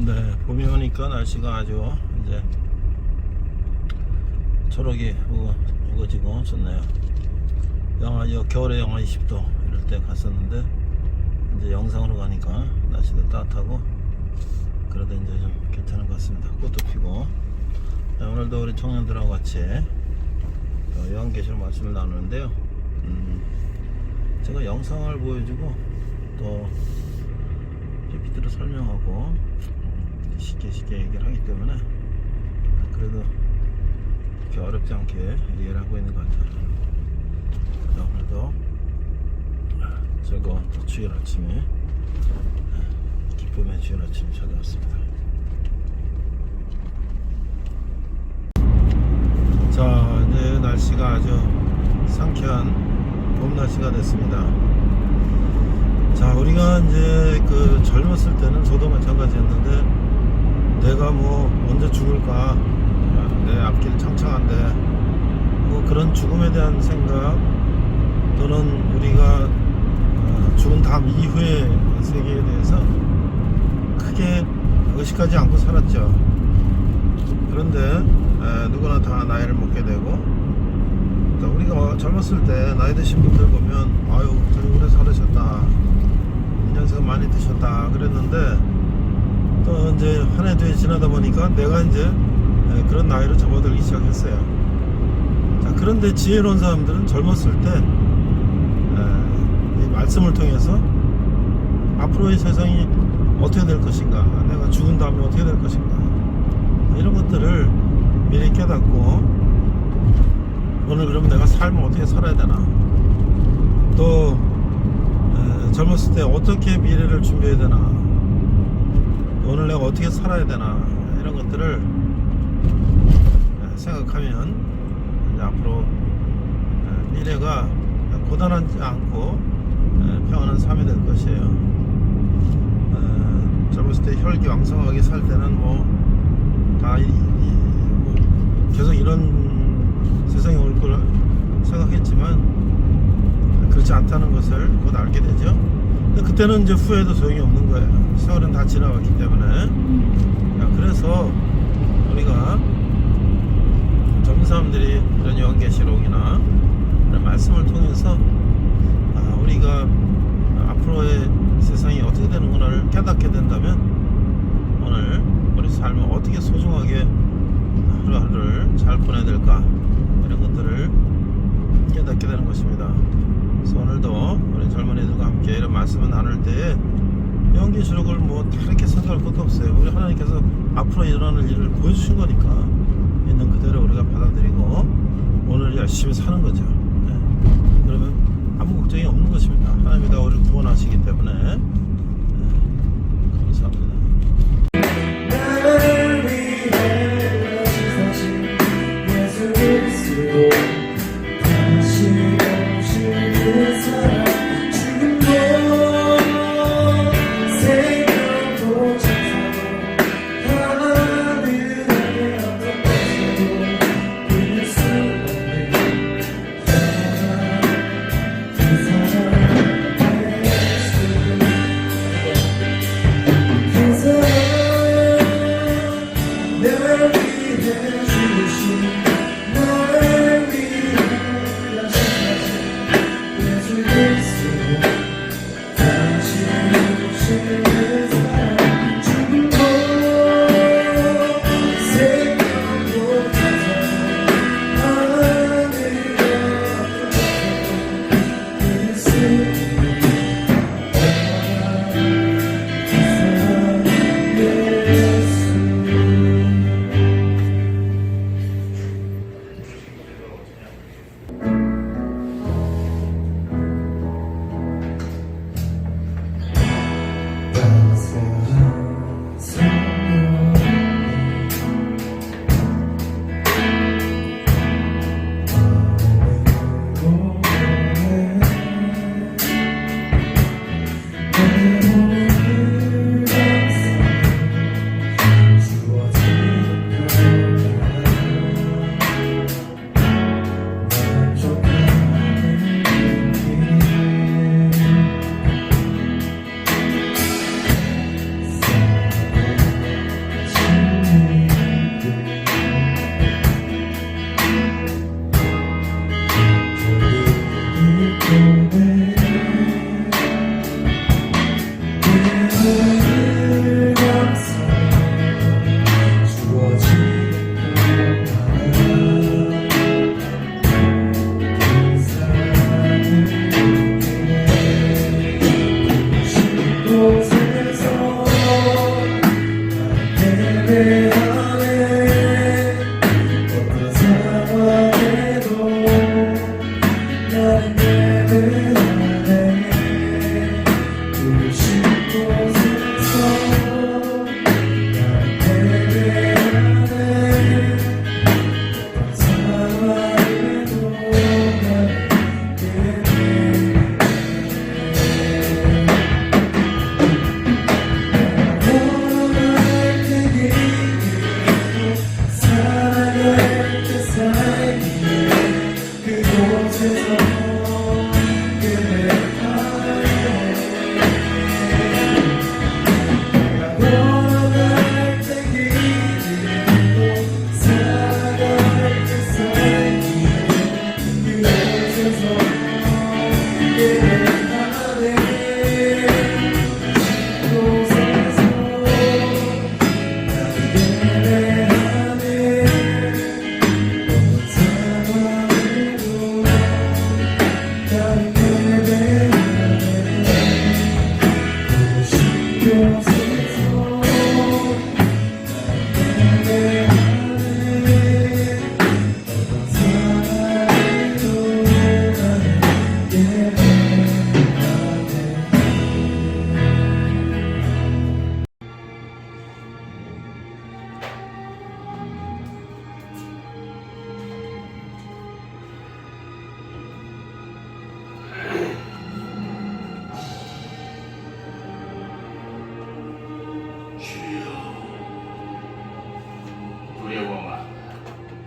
네, 봄이 오니까 날씨가 아주 이제 초록이 우거지고 좋네요. 겨울에 영하 20도 이럴 때 갔었는데 이제 영상으로 가니까 날씨도 따뜻하고 그래도 이제 좀 괜찮은 것 같습니다. 꽃도 피고. 네, 오늘도 우리 청년들하고 같이 요한계시록 말씀을 나누는데요. 제가 영상을 보여주고 또 PPT로 설명하고 쉽게 얘기를 하기 때문에 그래도 이렇게 어렵지 않게 이해를 하고 있는 것 같아요. 오늘도 즐거운 주일 아침이 기쁨의 주일 아침이 찾아왔습니다. 자, 이제 날씨가 아주 상쾌한 봄 날씨가 됐습니다. 자, 우리가 이제 젊었을 때는 저도 마찬가지였는데 내가 뭐 언제 죽을까, 내 앞길 창창한데 뭐 그런 죽음에 대한 생각 또는 우리가 죽은 다음 이후의 세계에 대해서 크게 의식하지 않고 살았죠. 그런데 누구나 다 나이를 먹게 되고 또 우리가 젊었을 때 나이 드신 분들 보면 아유 저리 오래 살으셨다, 연세가 많이 드셨다 그랬는데 또 이제 한 해 두 해 지나다 보니까 내가 이제 그런 나이로 접어들기 시작했어요. 자, 그런데 지혜로운 사람들은 젊었을 때 이 말씀을 통해서 앞으로의 세상이 어떻게 될 것인가, 내가 죽은 다음에 어떻게 될 것인가, 이런 것들을 미리 깨닫고 오늘 그러면 내가 삶을 어떻게 살아야 되나, 또 젊었을 때 어떻게 미래를 준비해야 되나, 오늘 내가 어떻게 살아야 되나, 이런 것들을 생각하면 이제 앞으로 미래가 고단하지 않고 평안한 삶이 될 것이에요. 젊었을 때 혈기왕성하게 살 때는 뭐 다 계속 이런 세상이 올 걸 생각했지만 그렇지 않다는 것을 곧 알게 되죠. 근데 그때는 이제 후회도 소용이 없는 거예요. 세월은 다 지나갔기 때문에. 그래서 우리가 젊은 사람들이 이런 요한계시록이나 이런 말씀을 통해서 우리가 앞으로의 세상이 어떻게 되는구나를 깨닫게 된다면 오늘 우리 삶을 어떻게 소중하게 하루하루를 잘 보내야 될까, 이런 것들을 깨닫게 되는 것입니다. 그래서 오늘도 우리 젊은이들과 함께 이런 말씀을 나눌 때에 요한계시록을 뭐 다르게 생각할 것도 없어요. 우리 하나님께서 앞으로 일어날 일을 보여주신 거니까 있는 그대로 우리가 받아들이고 오늘 열심히 사는 거죠. 그러면 아무 걱정이 없는 것입니다. 하나님이 다 우리를 구원하시기 때문에. 감사합니다.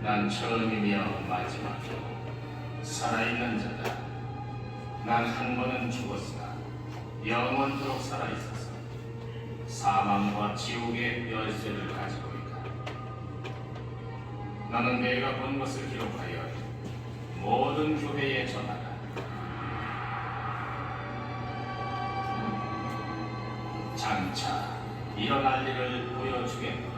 난 처음이며 마지막이요 살아있는 자다. 난 한 번은 죽었으나 영원토록 살아있어서 사망과 지옥의 열쇠를 가지고 있다. 나는 내가 본 것을 기록하여 모든 교회에 전하라. 장차 일어날 일을 보여주겠노라.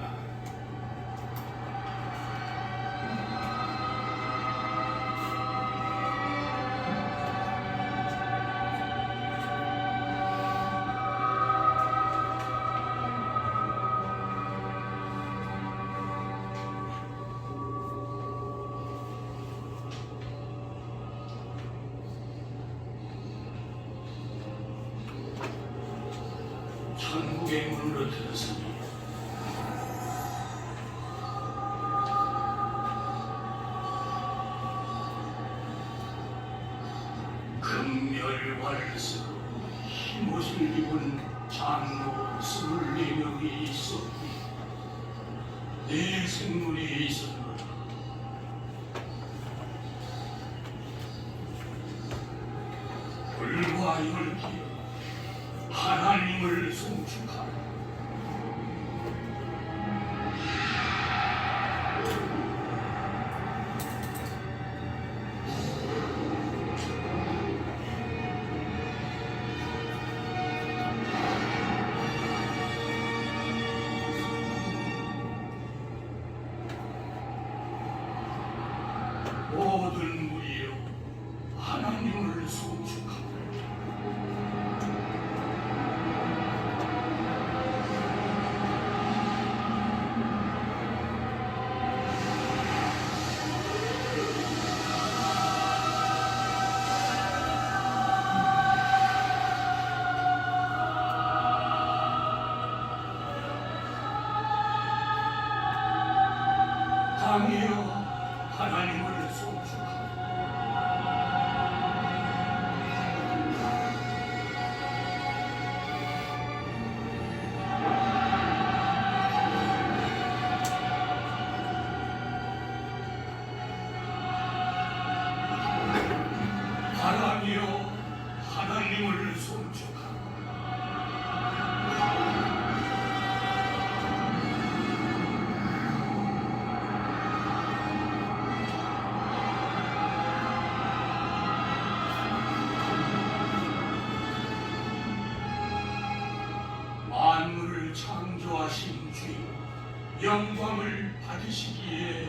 천국의 문으로 들어서니 금멸활스로 흰옷을 입은 장로 24명이 있었고 내 생물이 있었노라. 불과 열기여 하나님을 송축하라. 모든 무리여 하나님을 송축하라. 강이여 하나님을 송축하라. 바람이여 하나님을 송축하라. 만물을 창조하신 주 영광을 받으시기에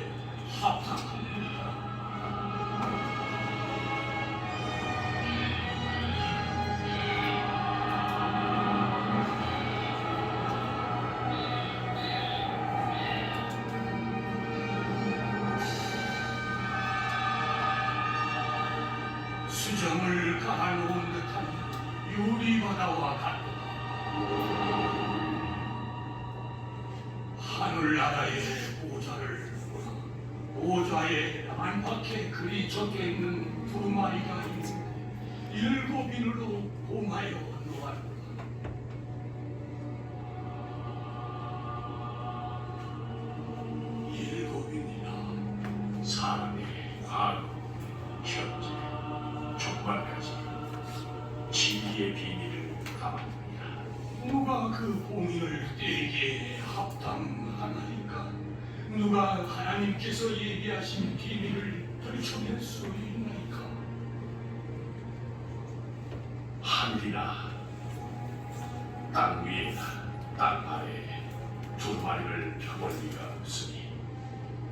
합당합니다. 수정을 가놓은 듯한 유리바다와 같도다. 하늘나라의 보좌에 안팎에 글이 적혀있는 두 마리가 있는데 7인으로 봉하여 놓았노라. 일곱인이나 사람의 과거, 현재, 족발까지 진리의 비밀을 담았느니라. 누가 그 봉인을 떼기에 합당하나이까? 누가 하나님께서 예비하신 비밀을 들춰낼 수 있나이까? 하늘이나 땅 위에나 땅 아래에 두 마리를 펴볼 리가 없으니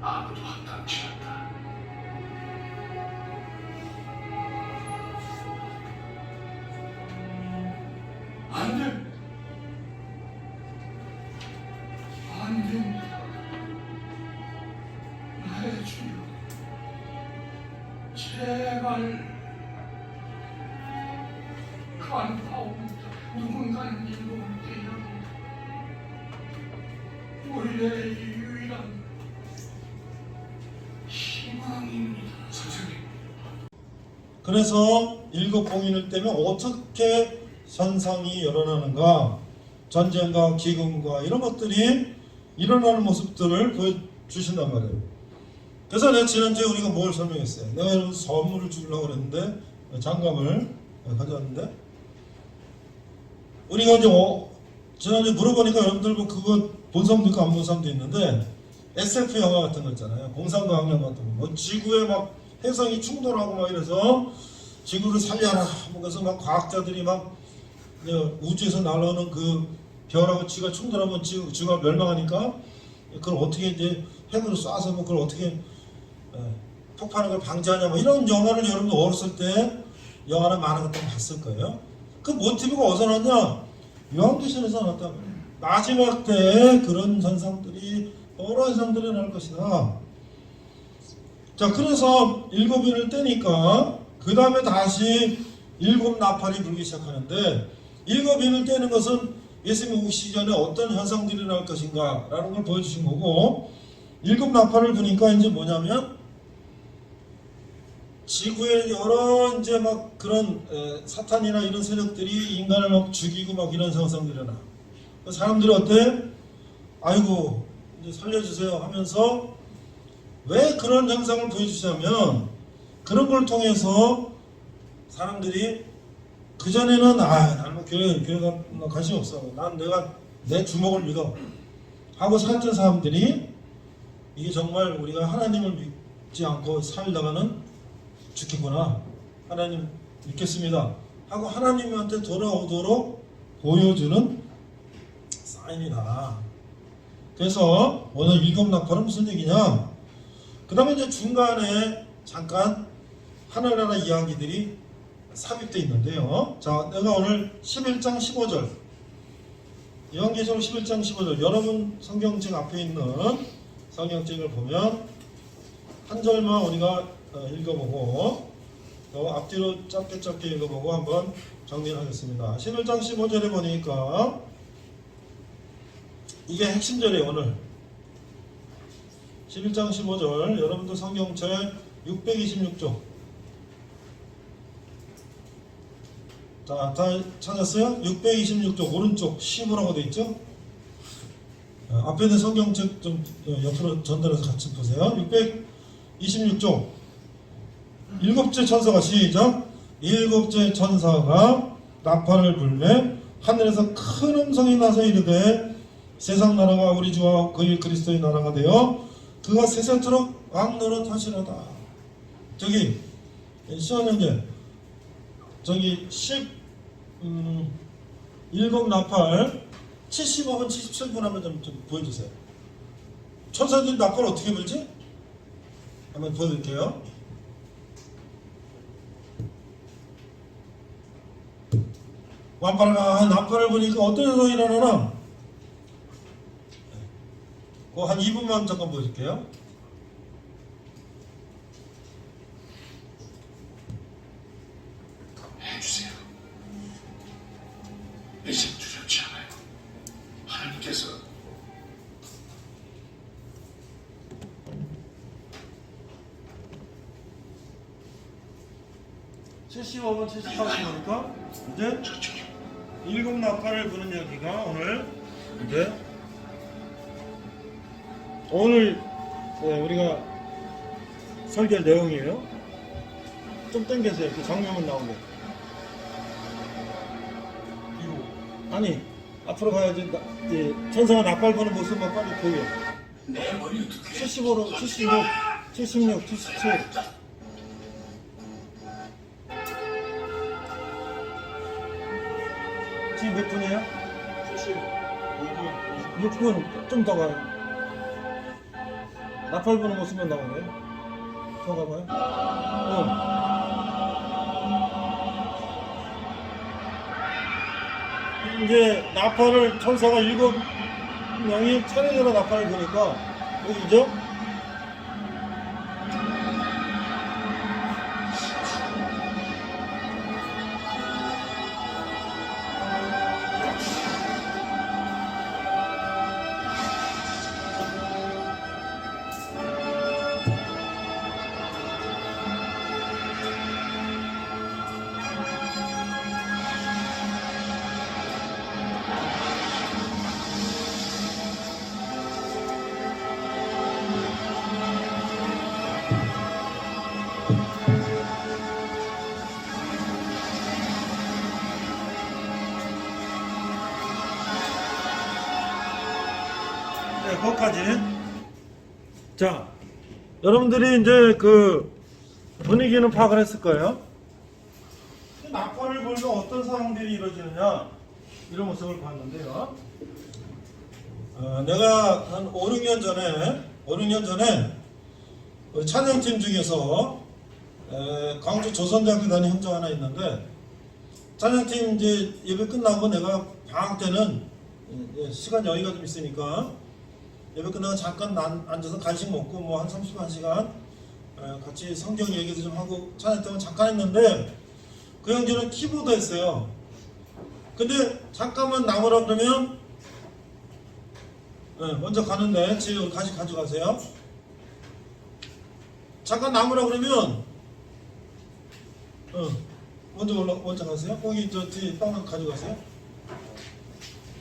아무도 합당치 않다. 안 됩니다. 안 됩니다. 나의 주여, 제발 간파옵니다. 누군가는 일곱을 깨야 합니다. 우리의 유일한 희망입니다. 선생님. 그래서 7봉인을 떼면 어떻게 현상이 일어나는가, 전쟁과 기근과 이런 것들이 일어나는 모습들을 보여주신단 말이에요. 그래서 내가 지난주에 우리가 뭘 설명했어요? 내가 여러분 선물을 주려고 그랬는데 장갑을 가져왔는데 우리가 이제 지난주에 물어보니까 여러분들 뭐 그거 본 사람도 있고 안 본 사람도 있는데 SF 영화 같은 거 있잖아요. 공상과 항공 같은 거. 뭐 지구에 막 해성이 충돌하고 막 이래서 지구를 살려라. 뭐 그래서 막 과학자들이 막 우주에서 날아오는 그 별하고 지가 충돌하면 지구가 멸망하니까 그걸 어떻게 이제 핵으로 쏴서 뭐 그걸 어떻게 폭발하는 걸 방지하냐 뭐 이런 영화를 여러분들 어렸을 때 영화를 많은 것들 봤을 거예요. 그 모티브가 어디서 나왔냐? 요한계시록에서 나왔다. 마지막 때 그런 현상들이 여러 현상들이 날 것이다. 자, 그래서 일곱 인을 떼니까 그 다음에 다시 일곱 나팔이 불기 시작하는데 일곱 인을 떼는 것은 예수님이 오시기 전에 어떤 현상들이 날 것인가 라는 걸 보여주신 거고 일곱 나팔을 부니까 이제 뭐냐면 지구에 여러 이제 막 그런 사탄이나 이런 세력들이 인간을 막 죽이고 막 이런 현상들이 나. 사람들이 어때? 아이고 이제 살려주세요 하면서 왜 그런 현상을 보여주시냐면 그런 걸 통해서 사람들이 그전에는 나는 뭐 교회가 관심 없어. 난 내가 내 주먹을 믿어 하고 살던 사람들이 이게 정말 우리가 하나님을 믿지 않고 살다가는 죽겠구나. 하나님 믿겠습니다 하고 하나님한테 돌아오도록 보여주는 사인이다. 그래서 오늘 일곱 나팔은 무슨 얘기냐? 그 다음에 이제 중간에 잠깐 하늘나라 이야기들이 삽입되어 있는데요. 자, 내가 오늘 11장 15절 요한계시록 11장 15절 여러분 성경책 앞에 있는 성경책을 보면 한 절만 우리가 읽어보고 또 앞뒤로 짧게 읽어보고 한번 정리를 하겠습니다. 11장 15절에 보니까 이게 핵심절이에요. 오늘 11장 15절 여러분들 성경책 626쪽 자, 다 찾았어요? 626쪽 오른쪽 10이라고 되어 있죠? 앞에 있는 성경책 좀 옆으로 전달해서 같이 보세요. 626쪽 일곱째 천사가 시작 일곱째 천사가 나팔을 불매 하늘에서 큰 음성이 나서 이르되 세상 나라가 우리 주와 그의 그리스도의 나라가 되어 그가 세세토록 왕노릇 하시로다. 저기 시원 형제 저기 일곱 나팔 75분 77분 하면 좀 보여주세요. 천사들이 나팔 어떻게 불지? 한번 보여드릴게요. 완파가 나팔을 보니까 어떤 현상이 일어나나? 한 2분만 잠깐 보여줄게요. 해주세요. 이제 두렵지 않아요. 하나님께서 75분 78분 보니까 이제 일곱 나팔을 부는 얘기가 오늘 우리가 설교할 내용이에요. 좀 당겨주세요. 그 장면만 나오게. 아니 앞으로 가야지. 천사가 나팔 부는 모습만 빨리 보여. 내 머리 어떻게 75로 76, 76, 77. 지금 몇 분이에요? 6분 좀 더 가요. 나팔 부는 모습만 나오네. 더 가봐요. 이제 나팔을 천사가 7명이 차례대로 나팔을 부니까 보이죠? 네, 거기까지. 자, 여러분들이 이제 그 분위기는 파악을 했을 거예요. 낙화를 걸면 어떤 상황들이 이루어지느냐, 이런 모습을 봤는데요. 내가 한 5, 6년 전에 우리 찬양팀 중에서 광주 조선대학교 다니는 형제가 하나 있는데, 찬양팀 이제 예배 끝나고 내가 방학 때는 시간 여유가 좀 있으니까 예배 끝나고 잠깐 앉아서 간식 먹고 뭐 한 31시간 같이 성경 얘기도 좀 하고 찬양팀은 잠깐 했는데, 그 형제는 키보드 했어요. 근데 잠깐만 나오라 그러면 먼저 가는데 지금 간식 가져가세요. 잠깐 나오라 그러면 먼저 가세요. 거기 저 뒤에 빵 가져가세요.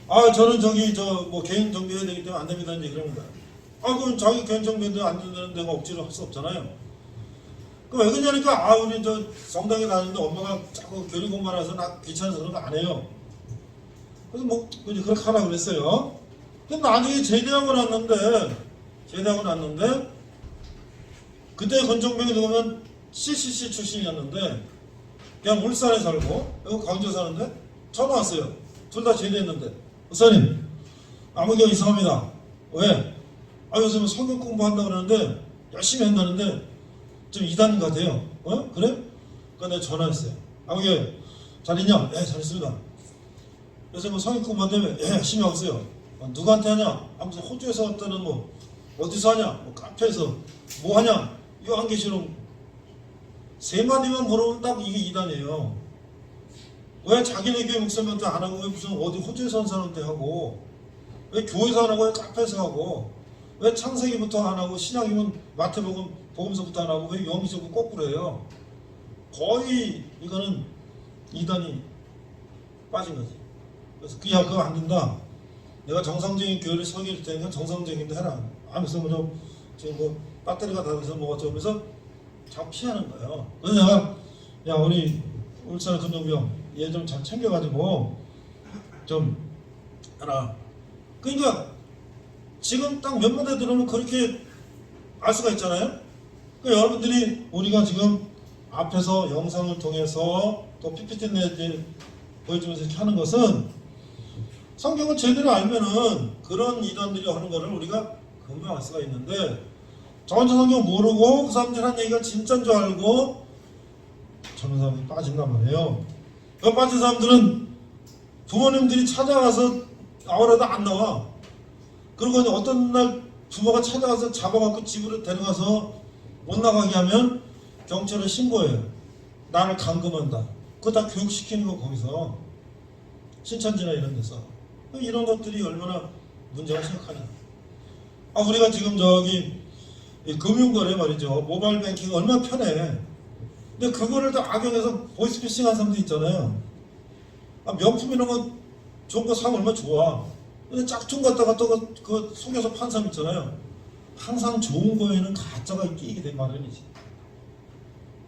아, 저는 저기 뭐 개인 정비해야 되기 때문에 안 됩니다 이제 그럽니다. 아, 그럼 자기 개인 정비도 안 되는 데가 억지로 할 수 없잖아요. 그 왜 그러냐니까, 아, 우리 저 성당에 다니는데 엄마가 자꾸 교리 공부하라서 나 귀찮아서 그런 거 안 해요. 그래서 뭐 이제 그렇게 하라 그랬어요. 근데 나중에 제대하고 났는데 그때 권정병이 누구면 CCC 출신이었는데 그냥 울산에 살고 여기 광주에 사는데 전화 왔어요. 둘 다 제대했는데, 목사님 아무개가 이상합니다. 왜? 아, 요즘은 성경 공부한다고 그러는데 열심히 한다는데 좀 이단 같아요. 그래? 그러니까 내가 전화했어요. 아무개 잘 있냐? 예, 잘 있습니다. 그래서 뭐 성경 공부한다며? 예, 열심히 하고 있어요. 누구한테 하냐? 아무튼 호주에서 왔다는 뭐 어디서 하냐? 뭐 카페에서 뭐 하냐? 요한계시록 3마디만 물어보면 딱 이게 이단이에요. 왜 자기네 교회 목사님한테 안 하고 왜 무슨 어디 호주에서 한 사람한테 하고, 왜 교회에서 안 하고 왜 카페에서 하고, 왜 창세기부터 안 하고 신약이면 마태복음 복음서부터 안 하고 왜 요한계시록 거꾸로 해요? 거의 이거는 이단이 빠진 거지. 그래서 그거 안 된다. 내가 정상적인 교회를 설계할 테니까 정상적인 데 해라. 하면서 지금 뭐 배터리가 닿아서 뭐 어쩌면서 자꾸 피하는 거예요. 그래서 내가 야, 우리 울산 금정병 얘 좀 잘 챙겨가지고 좀 하라. 그러니까 지금 딱 몇 마디 들으면 그렇게 알 수가 있잖아요. 그러니까 여러분들이 우리가 지금 앞에서 영상을 통해서 또 PPT 내에 보여주면서 이렇게 하는 것은 성경을 제대로 알면은 그런 이단들이 하는 거를 우리가 금방 알 수가 있는데, 전체 성경 모르고 그 사람들이 하는 얘기가 진짜인 줄 알고 저런 사람들이 빠진단 말이에요. 그 빠진 사람들은 부모님들이 찾아가서 나오라도 안 나와. 그리고 어떤 날 부모가 찾아가서 잡아갖고 집으로 데려가서 못 나가게 하면 경찰에 신고해요. 나를 감금한다. 그거 다 교육시키는 거 거기서. 신천지나 이런 데서. 이런 것들이 얼마나 문제가 심각하냐. 아, 우리가 지금 저기 금융거래 말이죠. 모바일 뱅킹 얼마나 편해. 근데 그거를 다 악용해서 보이스피싱 한 사람도 있잖아요. 아, 명품 이런 거 좋은 거 사면 얼마나 좋아. 근데 짝퉁 갖다가 또 그 속여서 판 사람 있잖아요. 항상 좋은 거에는 가짜가 끼게 된 마련이지.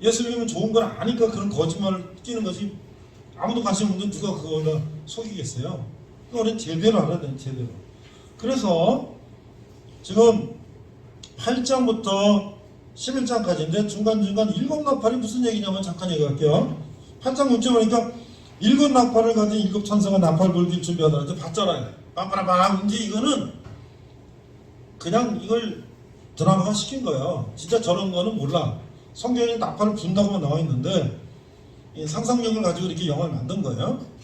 예수님은 좋은 걸 아니까 그런 거짓말을 끼는 거지. 아무도 관심 없는 누가 그거를 속이겠어요. 그거는 제대로 알아야 돼, 제대로. 그래서 지금 8장부터 11장까지인데 중간중간 7나팔이 무슨 얘기냐면 잠깐 얘기할게요. 8장 6절 보니까 7나팔을 가진 7천사가 나팔 불길 준비하더라. 이제 봤잖아요. 빰빠라빰. 이제 이거는 그냥 이걸 드라마화 시킨 거예요. 진짜 저런 거는 몰라. 성경에 나팔을 분다고만 나와 있는데 이 상상력을 가지고 이렇게 영화를 만든 거예요.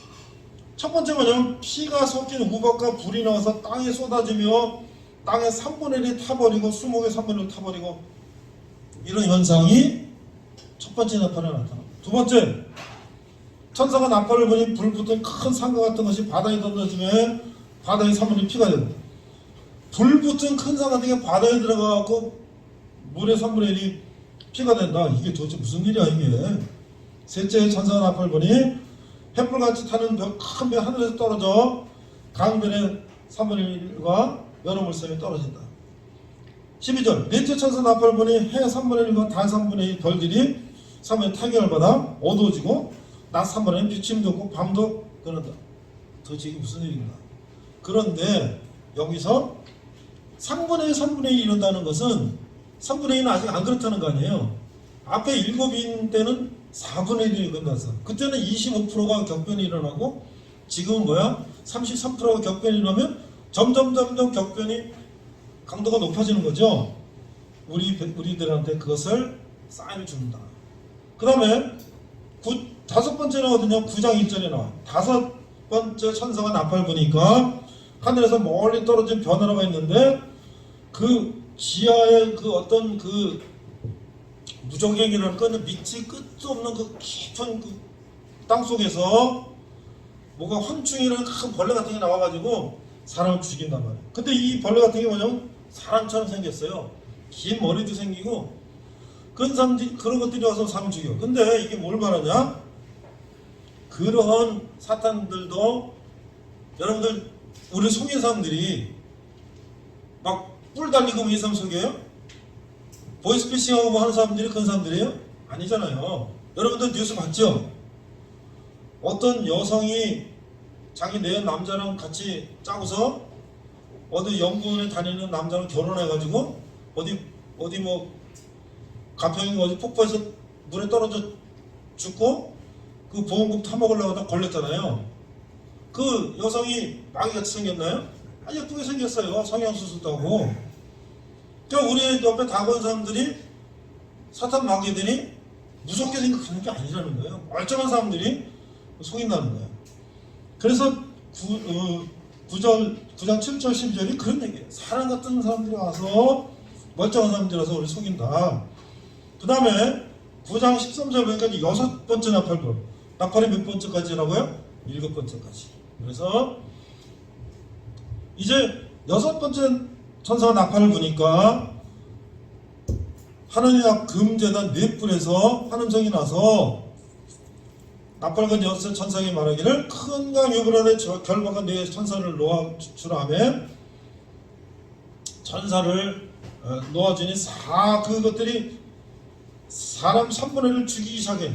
첫 번째 뭐냐면 피가 섞인 우박과 불이 나와서 땅에 쏟아지며 땅의 3분의 1이 타버리고 수목의 3분의 1이 타버리고, 이런 현상이 첫 번째 나팔에 나타납니다. 두 번째, 천사가 나팔을 부니 불 붙은 큰 상과 같은 것이 바다에 던져지며 바다의 3분의 1이 피가 되고, 불 붙은 큰 상 같은 게 바다에 들어가고 물의 3분의 1이 피가 된다. 이게 도대체 무슨 일이야 이게. 셋째, 천사가 나팔을 부니 횃불같이 타는 큰 배 하늘에서 떨어져 강변의 3분의 1과 여러 물샘이 떨어진다. 12절, 넷째 천사 나팔을 보니 해 3분의 1과 달 3분의 1 별들이 3분의 1 타격을 받아 어두워지고 낮 3분의 1 비침도 없고 밤도 그런다. 도대체 이게 무슨 일인가. 그런데 여기서 3분의 1, 3분의 1 이런다는 것은 3분의 1은 아직 안 그렇다는 거 아니에요. 앞에 7인 때는 4분의 1이 끝났어. 그때는 25%가 격변이 일어나고 지금은 뭐야? 33%가 격변이 일어나면 점점 격변이 강도가 높아지는 거죠. 우리들한테 그것을 사인을 줍니다. 그 다음에 5번째 나거든요. 9장 1절에 나와. 5번째 천사가 나팔 부니까 하늘에서 멀리 떨어진 벼나라가 있는데 그 지하에 그 어떤 그 무적행이라는 건 밑이 끝도 없는 그 깊은 그 땅 속에서 뭐가 헌충이라는 큰 벌레 같은 게 나와가지고 사람을 죽인단 말이에요. 근데 이 벌레 같은 게 뭐냐면 사람처럼 생겼어요. 긴 머리도 생기고 그런 것들이 와서 사람 죽여. 근데 이게 뭘 말하냐? 그런 사탄들도 여러분들 우리 속인 사람들이 막 뿔 달리고 이 사람 속여요? 보이스피싱하고 하는 사람들이 그런 사람들이에요? 아니잖아요. 여러분들 뉴스 봤죠? 어떤 여성이 자기 내 남자랑 같이 짜고서 어디 연구원에 다니는 남자랑 결혼해가지고 어디 뭐 가평이 어디 폭포에서 물에 떨어져 죽고 그 보험금 타먹으려고 하다 걸렸잖아요. 그 여성이 마귀같이 생겼나요? 아주 예쁘게 생겼어요. 성형수술도 하고. 그러니까 우리 옆에 다가온 사람들이 사탄 마귀들이 무섭게 생각하는 게 아니라는 거예요. 멀쩡한 사람들이 속인다는 거예요. 그래서 9장 7절 12절이 그런 얘기예요. 사람 같은 사람들이 와서 멀쩡한 사람들이 와서 우리 속인다. 그 다음에 9장 13절 보니까 6번째 나팔불. 나팔이 몇 번째까지라고요? 7번째까지. 그래서 이제 6번째 천사가 나팔을 부니까 하나님 앞 금제단 4뿔에서 한 음성이 나서 나팔건 6 천사에게 말하기를 큰 강 유브라데 결박한 4 천사를 놓아주라며 천사를 놓아주니 그것들이 사람 3분의 1을 죽이기 시작해.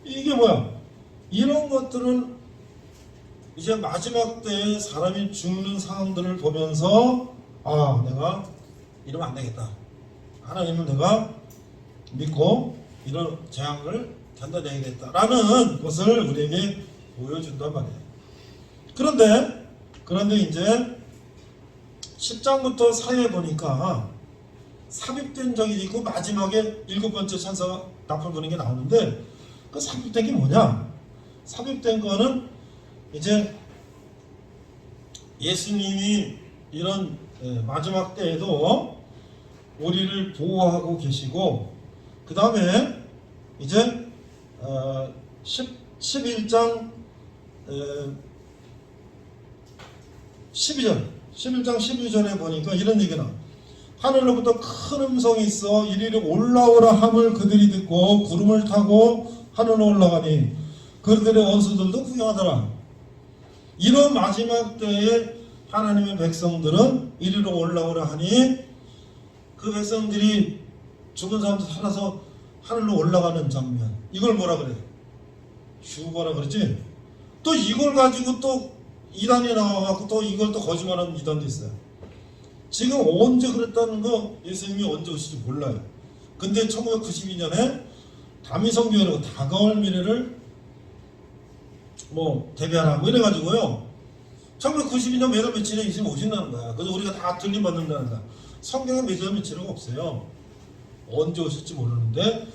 이게 뭐야? 이런 것들은 이제 마지막 때에 사람이 죽는 상황들을 보면서 내가 이러면 안 되겠다. 하나님은 내가 믿고 이런 재앙을 견뎌내야겠다라는 것을 우리에게 보여준단 말이에요. 그런데 이제 10장부터 사이에 보니까 삽입된 적이 있고 마지막에 7번째 천사가 나팔 부는 게 나오는데 그 삽입된 게 뭐냐? 삽입된 거는 이제 예수님이 이런 마지막 때에도 우리를 보호하고 계시고 그 다음에 이제 11장 12절에 보니까 이런 얘기가 나와. 하늘로부터 큰 음성이 있어 이리로 올라오라 함을 그들이 듣고 구름을 타고 하늘로 올라가니 그들의 원수들도 구경하더라. 이런 마지막 때에 하나님의 백성들은 이리로 올라오라 하니 그 백성들이 죽은 사람들 살아서 하늘로 올라가는 장면, 이걸 뭐라 그래? 휴거라 그러지? 또 이걸 가지고 또 이단이 나와갖고 또 이걸 또 거짓말하는 이단도 있어요. 지금 언제 그랬다는 거 예수님이 언제 오실지 몰라요. 근데 1992년에 다미성교회라고 다가올 미래를 대비하라 이래가지고요 1992년 매달 며칠에 예수님 오신다는 거야. 그래서 우리가 다 들림받는다는 거야. 성경에 매달 며칠은 없어요. 언제 오실지 모르는데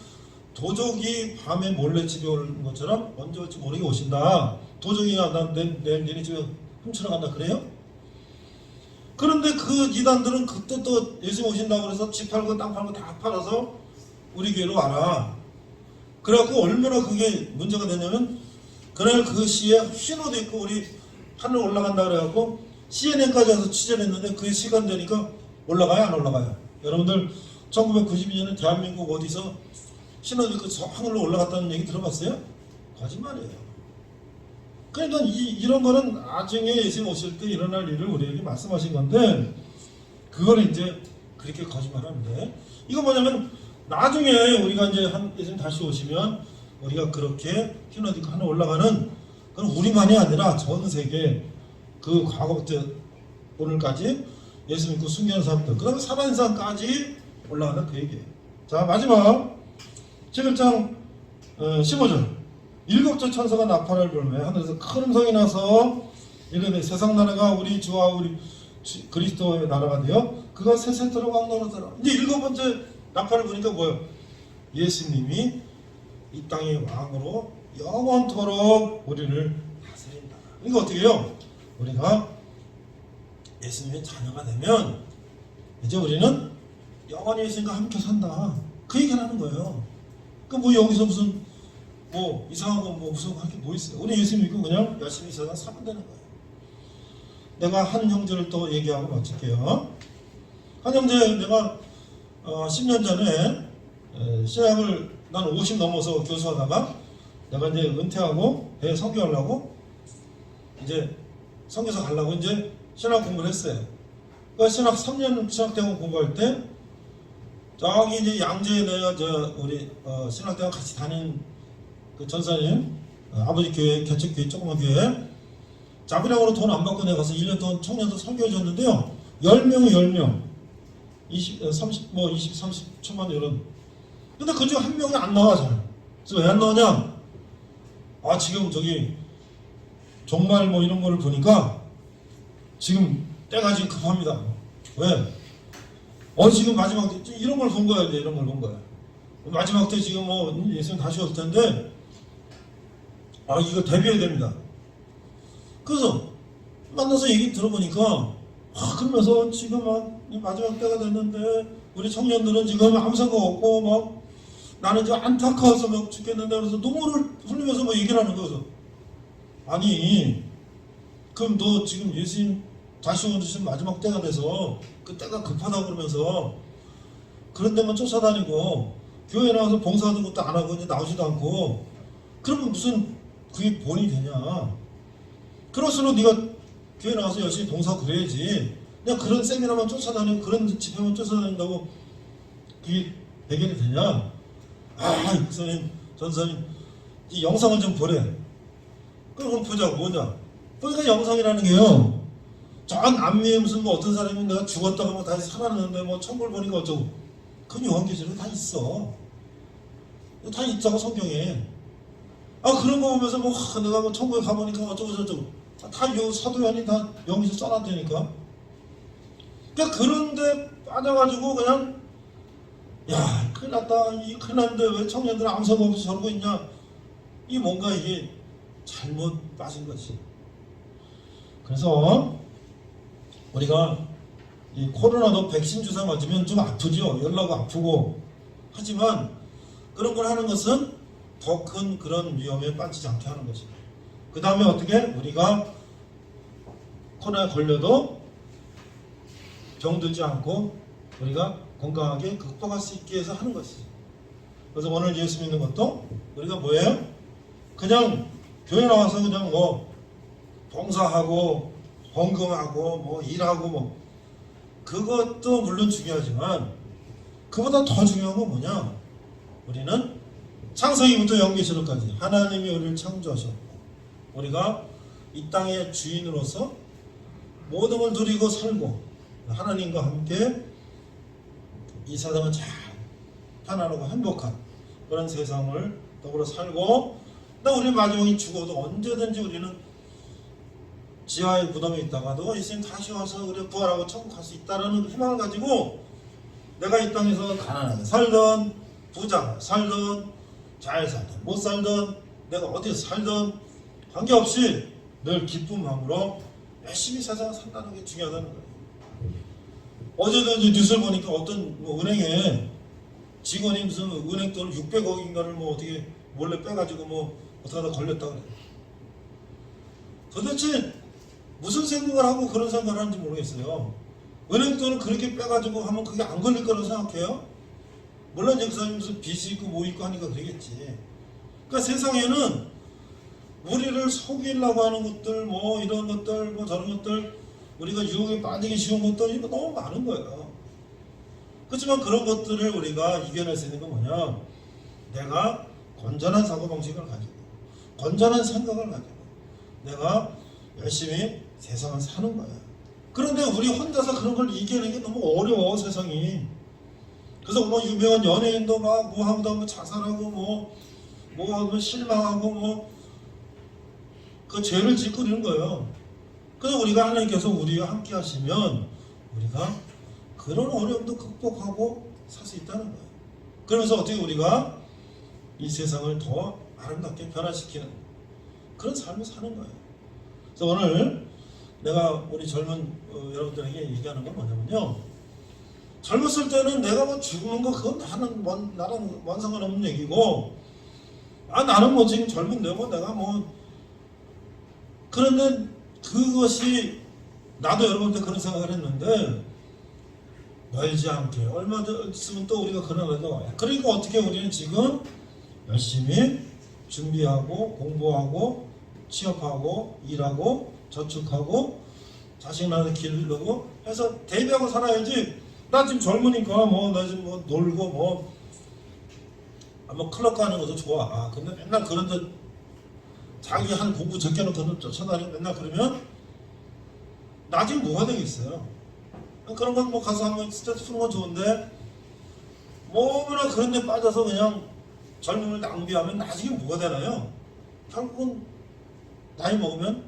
도적이 밤에 몰래 집에 오는 것처럼 언제 올지 모르게 오신다. 도적이 내일 니네 집에 훔치러 간다 그래요? 그런데 그 이단들은 그때 또 예수님 오신다고 그래서 집 팔고 땅 팔고 다 팔아서 우리 교회로 와라. 그래갖고 얼마나 그게 문제가 되냐면 그날 그 시에 흰 옷 입고 우리 하늘 올라간다 그래갖고 CNN까지 와서 취재를 했는데 그 시간 되니까 올라가요 안 올라가요? 여러분들 1992년에 대한민국 어디서 흰 옷 입고 하늘로 올라갔다는 얘기 들어봤어요? 거짓말이에요. 그러니까 이런 거는 나중에 예수님 오실 때 일어날 일을 우리에게 말씀하신 건데 그거를 이제 그렇게 거짓말하는데 이거 뭐냐면 나중에 우리가 이제 예수님 다시 오시면 우리가 그렇게 흰 옷 입고 하늘 올라가는 그건 우리만이 아니라 전 세계 그 과거부터 오늘까지 예수 믿고 순교한 사람들, 그 다음에 살아있는 사람까지 올라간다 그 얘기예요. 자, 마지막 11장 15절. 일곱째 천사가 나팔을 불며 하늘에서 큰 음성이 나서 이르되 세상 나라가 우리 주와 우리 그리스도의 나라가 되어 그가 세세토록 왕노릇하라. 이제 일곱 번째 나팔을 부니까 뭐예요? 예수님이 이 땅의 왕으로 영원토록 우리를 다스린다. 이거 어떻게 해요? 우리가 예수님의 자녀가 되면 이제 우리는 영원히 예수님과 함께 산다. 그 얘기를 하는 거예요. 그 뭐 여기서 무슨 뭐 이상한 거 뭐 무슨 할 게 뭐 있어요? 우리 예수 믿고 그냥 열심히 세상 살면 되는 거예요. 내가 한 형제를 또 얘기하고 마칠게요. 한 형제 내가 10년 전에 신학을 난 50 넘어서 교수하다가 내가 이제 은퇴하고 배에 선교하려고 이제 선교사 가려고 이제 신학 공부를 했어요. 그 신학 3년 신학대학 공부할 때 저기 이제 양재에 내가 우리 신학대학 같이 다닌 그 전사님 아버지 교회 개척교회 조그만 교회 자비랑으로 돈 안 받고 내가 가서 1년 동안 청년도 설교해 줬는데요. 10명이 10명 20, 30, 뭐 20, 30 천만 이런. 근데 그중 한 명이 안 나와 잘. 그래서 왜 안 나오냐? 아 지금 저기 종말 뭐 이런 거를 보니까 지금 때가 지금 급합니다. 왜? 지금 마지막 때 이런 걸 본 거야. 이런 걸 본 거야. 마지막 때 지금 뭐 예수님 다시 올 텐데 이거 대비해야 됩니다. 그래서 만나서 얘기 들어보니까 그러면서 지금 막 마지막 때가 됐는데 우리 청년들은 지금 아무 생각 없고 막 나는 이제 안타까워서 막 죽겠는데 그래서 눈물을 흘리면서 막 얘기를 하는 거죠. 아니 그럼 너 지금 예수님 다시 오시는 마지막 때가 돼서 그 때가 급하다고 그러면서 그런 데만 쫓아다니고 교회 나와서 봉사하는 것도 안 하고 이제 나오지도 않고 그러면 무슨 그게 본이 되냐? 그럴수록 네가 교회 나와서 열심히 봉사 그래야지. 그냥 그런 세미나만 쫓아다니고 그런 집회만 쫓아다닌다고 그게 해결이 되냐? 목사님, 전사님 이 영상을 좀 보래. 그럼 보자고. 뭐냐? 보니까 영상이라는 게요. 저 남미에 무슨 뭐 어떤 사람이 내가 죽었다가 뭐 다시 살아났는데 뭐 천국을 보니까 어쩌고. 그건 요한계시록에 다 있어. 다 있다고 성경에. 그런 거 보면서 뭐 내가 뭐 천국에 가보니까 어쩌고 저쩌고. 다 요 사도 요한이 다 여기서 써놨다니까. 그러니까 그런데 빠져가지고 그냥 야 큰일 났다. 이 큰일 났는데 왜 청년들 아무 생각 없이 저러고 있냐. 이 뭔가 이게 잘못 빠진 거지. 그래서 우리가 이 코로나도 백신 주사 맞으면 좀 아프죠. 열나고 아프고. 하지만 그런 걸 하는 것은 더 큰 그런 위험에 빠지지 않게 하는 것이죠. 그 다음에 어떻게? 우리가 코로나에 걸려도 병들지 않고 우리가 건강하게 극복할 수 있게 해서 하는 것이죠. 그래서 오늘 예수 믿는 것도 우리가 뭐예요? 그냥 교회 나와서 그냥 뭐 봉사하고 헌금하고 뭐 일하고 뭐 그것도 물론 중요하지만 그보다 더 중요한 건 뭐냐? 우리는 창세기부터 영계시록까지 하나님이 우리를 창조하셨고 우리가 이 땅의 주인으로서 모든 걸 누리고 살고 하나님과 함께 이 세상을 잘 편안하고 행복한 그런 세상을 더불어 살고 우리 마지막에 죽어도 언제든지 우리는 지하의 무덤에 있다가도 예수님 다시 와서 우리 부활하고 천국 갈 수 있다는 희망을 가지고 내가 이 땅에서 가난하게 살든 부자 살든 잘 살든 못 살든 내가 어디서 살든 관계없이 늘 기쁜 마음으로 열심히 세상을 산다는 게 중요하다는 거예요. 어제도 이제 뉴스를 보니까 어떤 뭐 은행에 직원이 무슨 은행 돈을 600억인가를 뭐 어떻게 몰래 빼가지고 뭐 어떻게 하다 걸렸다 그래요. 도대체 무슨 생각을 하고 그런 생각을 하는지 모르겠어요. 은행 돈을 그렇게 빼가지고 하면 그게 안 걸릴 거라고 생각해요? 물론 이제 그 사람이 무슨 빚이 있고 뭐 있고 하니까 그러겠지. 그러니까 세상에는 우리를 속이려고 하는 것들 뭐 이런 것들 뭐 저런 것들 우리가 유혹에 빠지기 쉬운 것들 이거 너무 많은 거예요. 그렇지만 그런 것들을 우리가 이겨낼 수 있는 건 뭐냐? 내가 건전한 사고방식을 가지고 건전한 생각을 가지고 내가 열심히 세상을 사는 거야. 그런데 우리 혼자서 그런 걸 이겨내는 게 너무 어려워, 세상이. 그래서 뭐 유명한 연예인도 막 뭐 하고 뭐 자살하고 뭐 실망하고 뭐 그 죄를 짓고 그러는 거예요. 그래서 우리가 하나님께서 우리와 함께 하시면 우리가 그런 어려움도 극복하고 살 수 있다는 거예요. 그러면서 어떻게 우리가 이 세상을 더 아름답게 변화시키는 그런 삶을 사는 거예요. 그래서 오늘 내가 우리 젊은 여러분들에게 얘기하는 건 뭐냐면요, 젊었을 때는 내가 뭐 죽는 거 그건 나랑 뭔 상관없는 얘기고, 나는 뭐 지금 젊은데 뭐 내가 뭐, 그런데 그것이 나도 여러분들 그런 생각을 했는데 멀지 않게 얼마 있으면 또 우리가 그런 날도 와요. 그러니까 어떻게 우리는 지금 열심히 준비하고 공부하고 취업하고 일하고 저축하고 자식 낳아서 기르고 해서 대비하고 살아야지. 나 지금 젊으니까 뭐 나 지금 뭐 놀고 뭐 클럽 가는 것도 좋아. 근데 맨날 그런데 자기 한 공부 적게놓고는 쫓아다니고 맨날 그러면 나중에 뭐가 되겠어요? 그런 건 뭐 가서 한번 스트레스 푸는 건 좋은데 뭐나 그런 데 빠져서 그냥 젊음을 낭비하면 나중에 뭐가 되나요? 결국은 나이 먹으면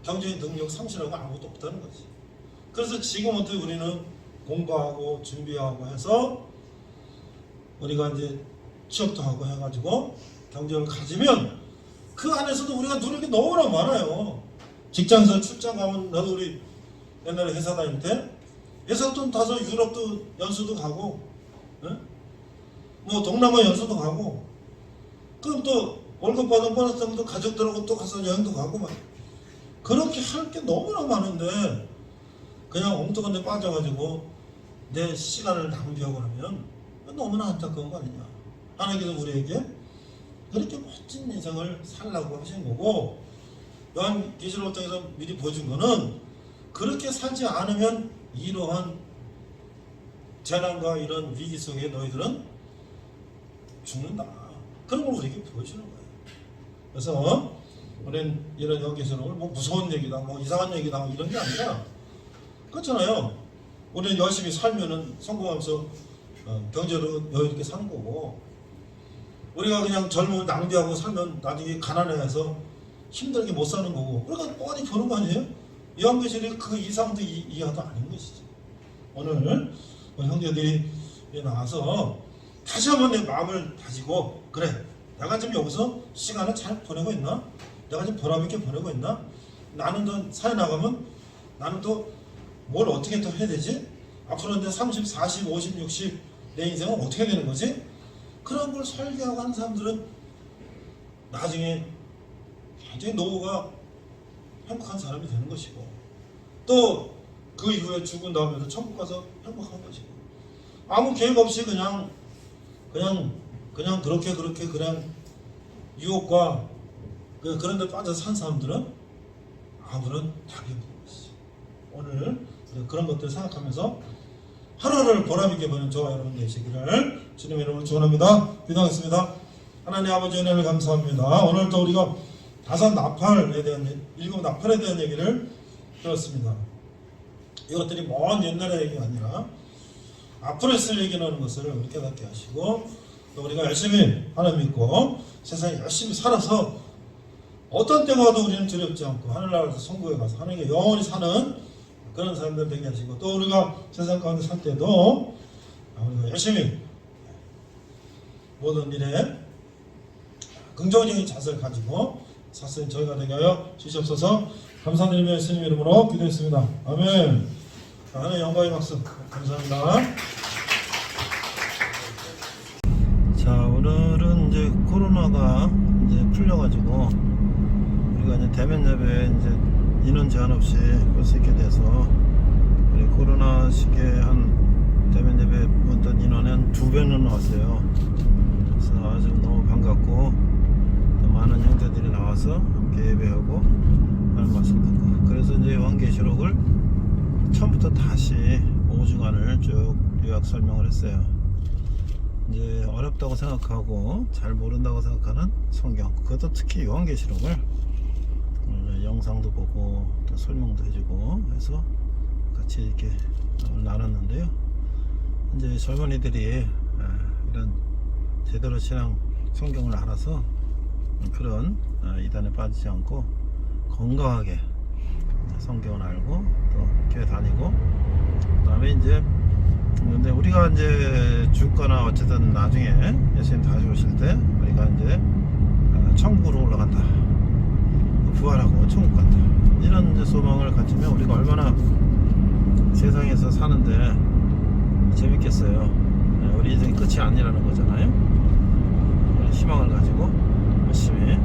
경제의 능력 상실하고 아무것도 없다는 거지. 그래서 지금부터 우리는 공부하고 준비하고 해서 우리가 이제 취업도 하고 해가지고 경제를 가지면 그 안에서도 우리가 누릴 게 너무나 많아요. 직장에서 출장 가면, 나도 우리 옛날에 회사 다닐 때 회사 돈 타서 유럽도 연수도 가고, 뭐 동남아 연수도 가고, 그럼 또 월급 받은 보너스 때문에 가족들하고 또 가서 여행도 가고 막 그렇게 할 게 너무나 많은데 그냥 엉뚱한 데 빠져가지고 내 시간을 낭비하고 하면 너무나 안타까운 거 아니냐. 하나님께서 우리에게 그렇게 멋진 인생을 살라고 하신 거고, 요한계시록 통해서 미리 보여준 거는 그렇게 살지 않으면 이러한 재난과 이런 위기 속에 너희들은 죽는다. 그런 걸 우리에게 보여주는 거예요. 그래서 우리는 이런 요한계시록을 뭐 무서운 얘기다, 뭐 이상한 얘기다, 뭐 이런 게 아니라, 그렇잖아요. 우리는 열심히 살면은 성공하면서 경제로 여유있게 사는 거고, 우리가 그냥 젊음을 낭비하고 살면 나중에 가난해서 힘들게 못 사는 거고, 우리가 뻔히 보는 거 아니에요? 요한계시록이 그 이상도 이하도 아닌 것이지. 오늘 우리 형제들이 나와서 다시 한번 내 마음을 다지고, 그래, 내가 지금 여기서 시간을 잘 보내고 있나? 내가 지금 보람있게 보내고 있나? 나는 또 사회 나가면 나는 또 뭘 어떻게 또 해야 되지? 앞으로 이제 30, 40, 50, 60 내 인생은 어떻게 되는 거지? 그런 걸 설계하고 하는 사람들은 나중에 굉장히 노후가 행복한 사람이 되는 것이고, 또 그 이후에 죽은 다음에도 천국 가서 행복한 것이고, 아무 계획 없이 그냥 그렇게 그냥 유혹과 그런 데 빠져 산 사람들은 아무런 답이 없는 것이죠. 오늘 그런 것들을 생각하면서 하루를 보람있게 보는 저와 여러분 되시기를 주님의 이름으로 축원합니다. 기도하겠습니다. 하나님 아버지 은혜를 감사합니다. 오늘 또 우리가 다섯 나팔에 대한, 일곱 나팔에 대한 얘기를 들었습니다. 이것들이 먼 옛날의 얘기가 아니라 앞으로 있을 얘기라는 것을 우리 깨닫게 하시고, 또 우리가 열심히 하나님 믿고 세상에 열심히 살아서 어떤 때가 와도 우리는 두렵지 않고 하늘나라에서 천국에 가서 하나님께 영원히 사는 그런 사람들 되게 하시고, 또 우리가 세상 가운데 살 때도 우리가 열심히 모든 일에 긍정적인 자세를 가지고 사실 저희가 되게 하여 주시옵소서. 감사드리며 예수님 이름으로 기도했습니다. 아멘. 하나님 영광의 박수 감사합니다. 자, 오늘은 이제 코로나가 이제 풀려가지고 우리가 이제 대면 예배에 이제 인원 제한 없이 올 수 있게 돼서, 우리 코로나 시기에 한 대면 예배 왔던 인원이 한 2배는 왔어요. 그래서 아주 너무 반갑고, 또 많은 형제들이 나와서 함께 예배하고 하는 말씀 듣고, 그래서 이제 요한계시록을 처음부터 다시 5주간을 쭉 요약 설명을 했어요. 이제 어렵다고 생각하고 잘 모른다고 생각하는 성경, 그것도 특히 요한계시록을 영상도 보고 또 설명도 해주고 해서 같이 이렇게 나눴는데요. 이제 젊은이들이 이런 제대로 신앙 성경을 알아서 그런 이단에 빠지지 않고 건강하게 성경을 알고 또 교회 다니고, 그 다음에 이제 근데 우리가 이제 죽거나 어쨌든 나중에 예수님 다시 오실 때 우리가 이제 천국으로 올라간다, 부활하고 천국 간다, 이런 이제 소망을 가지면 우리가 얼마나 세상에서 사는데 재밌겠어요. 우리 인생이 끝이 아니라는 거잖아요. 희망을 가지고 열심히